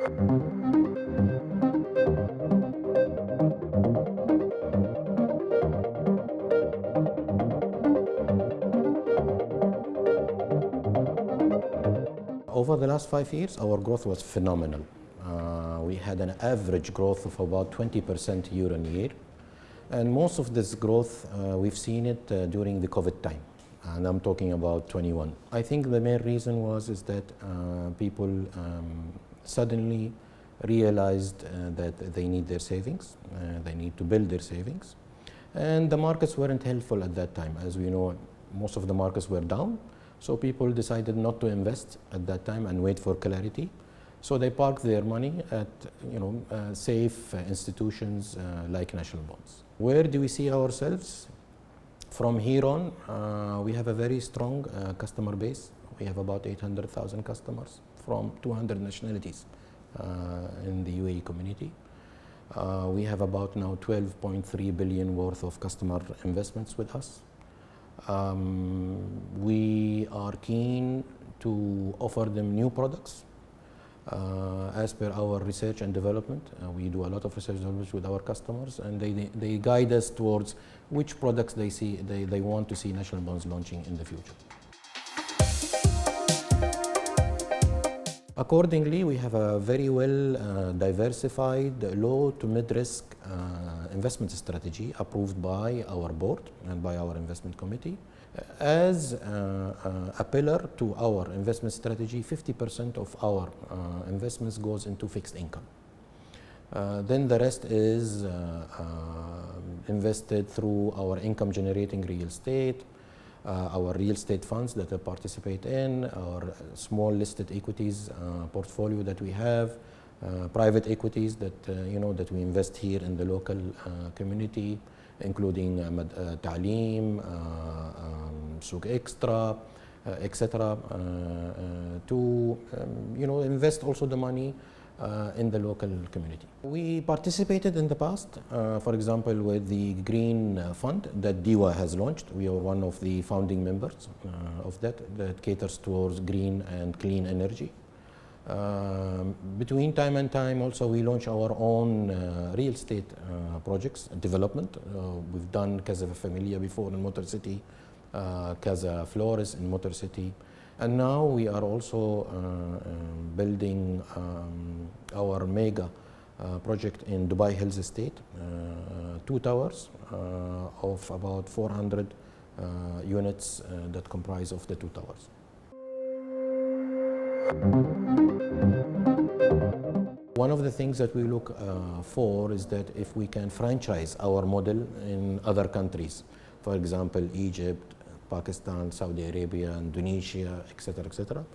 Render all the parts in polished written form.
Over the last 5 years, our growth was phenomenal. We had an average growth of about 20% year on year. And most of this growth, we've seen it during the COVID time. And I'm talking about 21. I think the main reason is that people suddenly realized that they need their savings, they need to build their savings. And the markets weren't helpful at that time. As we know, most of the markets were down. So people decided not to invest at that time and wait for clarity. So they parked their money at safe institutions like national bonds. Where do we see ourselves? From here on, we have a very strong customer base. We have about 800,000 customers from 200 nationalities in the UAE community. We have about now 12.3 billion worth of customer investments with us. We are keen to offer them new products as per our research and development. We do a lot of research and development with our customers, and they guide us towards which products they want to see national bonds launching in the future. Accordingly, we have a very well diversified low to mid-risk investment strategy approved by our board and by our investment committee. As a pillar to our investment strategy, 50% of our investments goes into fixed income. Then the rest is invested through our income generating real estate, our real estate funds that I participate in, our small listed equities portfolio that we have, private equities that we invest here in the local community, including Ta'aleem, Sukuk Extra, etc. To invest also the money in the local community. We participated in the past, for example, with the Green Fund that ZAWYA has launched. We are one of the founding members of that caters towards green and clean energy. Between time and time also we launch our own real estate projects development. We've done Casa Familia before in Motor City, Casa Flores in Motor City. And now we are also building our mega project in Dubai Hills Estate, 2 towers of about 400 units that comprise of the 2 towers. One of the things that we look for is that if we can franchise our model in other countries, for example, Egypt, Pakistan, Saudi Arabia, Indonesia, etc.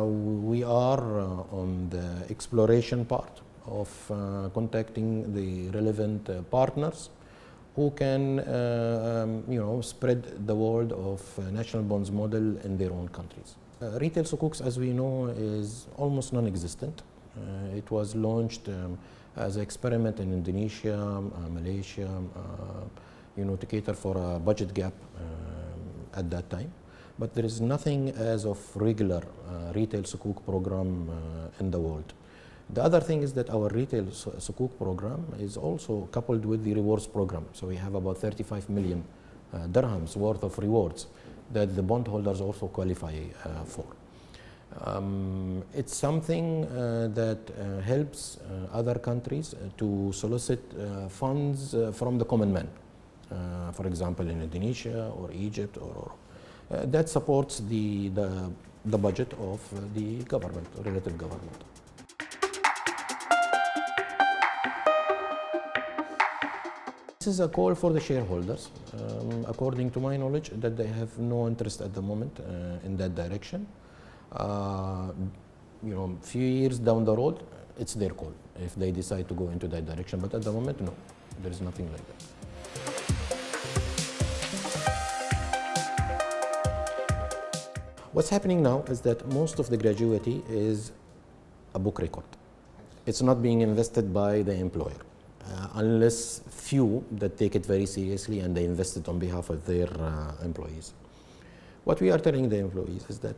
We are on the exploration part of contacting the relevant partners who can spread the word of national bonds model in their own countries. Retail sukuks, as we know, is almost non-existent. It was launched as an experiment in Indonesia, Malaysia, to cater for a budget gap at that time. But there is nothing as of regular retail sukuk program in the world. The other thing is that our retail sukuk program is also coupled with the rewards program. So we have about 35 million dirhams worth of rewards that the bondholders also qualify for. It's something that helps other countries to solicit funds from the common man. For example, in Indonesia or Egypt, or that supports the budget of the government, relative government. This is a call for the shareholders. According to my knowledge, that they have no interest at the moment in that direction. Few years down the road, it's their call if they decide to go into that direction. But at the moment, no, there is nothing like that. What's happening now is that most of the gratuity is a book record. It's not being invested by the employer, unless few that take it very seriously and they invest it on behalf of their employees. What we are telling the employees is that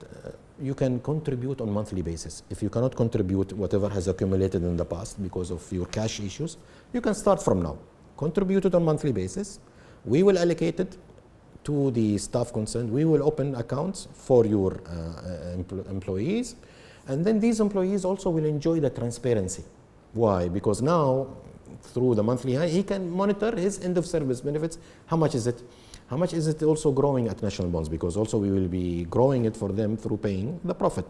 you can contribute on monthly basis. If you cannot contribute whatever has accumulated in the past because of your cash issues, you can start from now. Contribute it on monthly basis. We will allocate it to the staff concerned. We will open accounts for your employees. And then these employees also will enjoy the transparency. Why? Because now, through the monthly high, he can monitor his end of service benefits. How much is it? How much is it also growing at national bonds? Because also we will be growing it for them through paying the profit.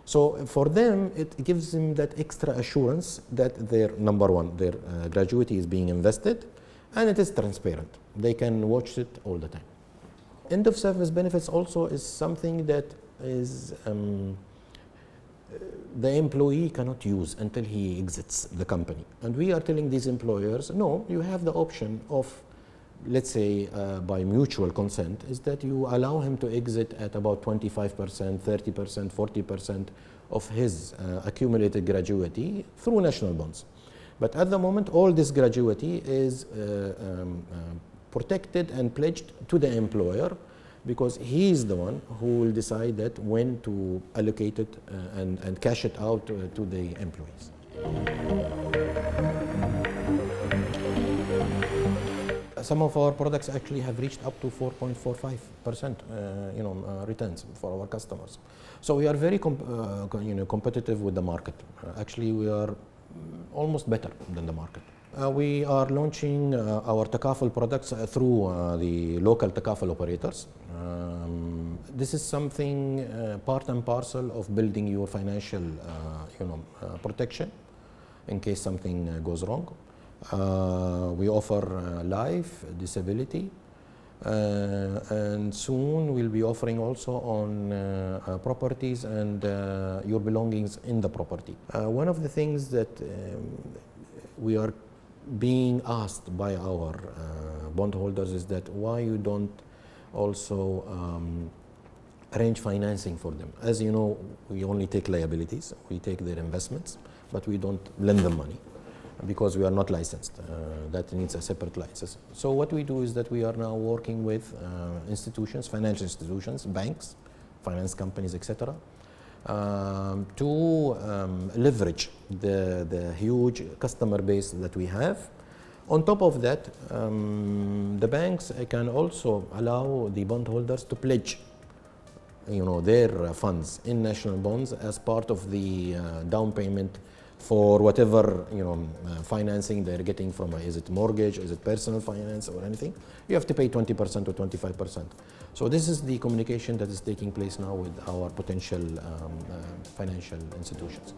So for them, it gives them that extra assurance that their, number one, their gratuity is being invested, and it is transparent. They can watch it all the time. End of service benefits also is something that is the employee cannot use until he exits the company. And we are telling these employers, no, you have the option of, let's say by mutual consent, is that you allow him to exit at about 25%, 30%, 40% of his accumulated gratuity through national bonds. But at the moment, all this gratuity is protected and pledged to the employer, because he is the one who will decide that when to allocate it and cash it out to the employees. Some of our products actually have reached up to 4.45% returns for our customers. So we are very competitive with the market. Actually, we are almost better than the market. We are launching our takaful products through the local takaful operators. This is something part and parcel of building your financial protection in case something goes wrong. We offer life, disability, and soon we'll be offering also on properties and your belongings in the property. One of the things that we are being asked by our bondholders is that why you don't also arrange financing for them. As you know, we only take liabilities, we take their investments, but we don't lend them money because we are not licensed. That needs a separate license. So what we do is that we are now working with institutions, financial institutions, banks, finance companies, etc., to leverage the huge customer base that we have. On top of that, the banks can also allow the bondholders to pledge their funds in national bonds as part of the down payment for whatever financing they're getting from is it mortgage, is it personal finance or anything. You have to pay 20% or 25%. So this is the communication that is taking place now with our potential financial institutions.